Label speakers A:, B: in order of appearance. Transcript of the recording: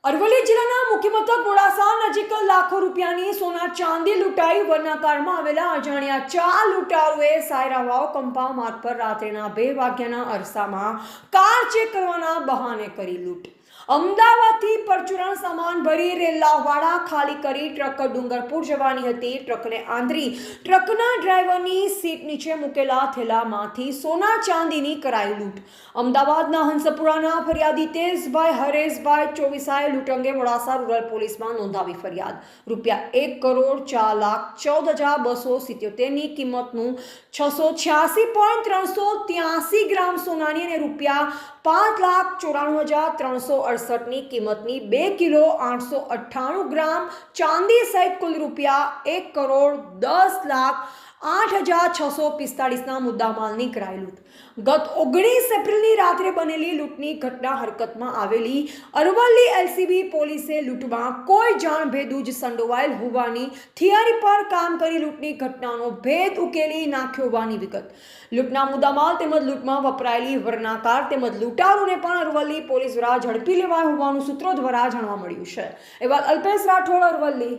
A: અરવલ્લી જિલ્લાના મુખ્ય મથક મોડાસા નજીક લાખો રૂપિયાની સોના ચાંદી લૂંટાઈ વરના કારમાં આવેલા અજાણ્યા 4 લૂંટારુએ સાયરાવાવ કમ્પાઉન્ડ માર્ગ પર રાત્રિના 2 વાગ્યાના અરસામાં કાર ચેક કરવાના બહાને કરી લૂંટ। અમદાવાદથી પરચુરણ સામાન ભરી રેલાવાડા ખાલી કરી ટ્રક ડુંગરપુર જવાની હતી। ટ્રકને આંધળી ટ્રકના ડ્રાઈવરની સીટ નીચે મૂકેલા થેલામાંથી સોના ચાંદીની કરાઈ લૂંટ। અમદાવાદના હંસપુરાના ફરિયાદી તેજભાઈ હરેશભાઈ 24 લૂંટ અંગે મોડાસા રૂરલ પોલીસમાં નોંધાવી ફરિયાદ। ₹1,14,14,277ની કિંમતનું 686.383 ગ્રામ સોનાની અને ₹5,94,368ની કિંમતની 2 કિલો 898 ગ્રામ ચાંદી સહિત કુલ ₹1,10,08,645ના મુદ્દામાલની કરાઈ લૂંટ। ગત 19 એપ્રિલની રાત્રે બનેલી લૂંટની ઘટના હરકતમાં આવેલી અરવલ્લી એલસીબી પોલીસે લૂંટમાં કોઈ જાણભેદુ જ સંડોવાયેલ હોવાની થિયરી પર કામ કરી લૂંટની ઘટનાનો ભેદ ઉકેલી નાખ્યો હોવાની વિગત। લૂંટના મુદ્દામાલ તેમજ લૂંટમાં વપરાયેલી વરના કાર તેમજ લૂંટારૂને પણ અરવલ્લી પોલીસ દ્વારા ઝડપી લેવાયા હોવાનું સૂત્રો દ્વારા જાણવા મળ્યું છે। એ વાત અલ્પેશ રાઠોડ, અરવલ્લી।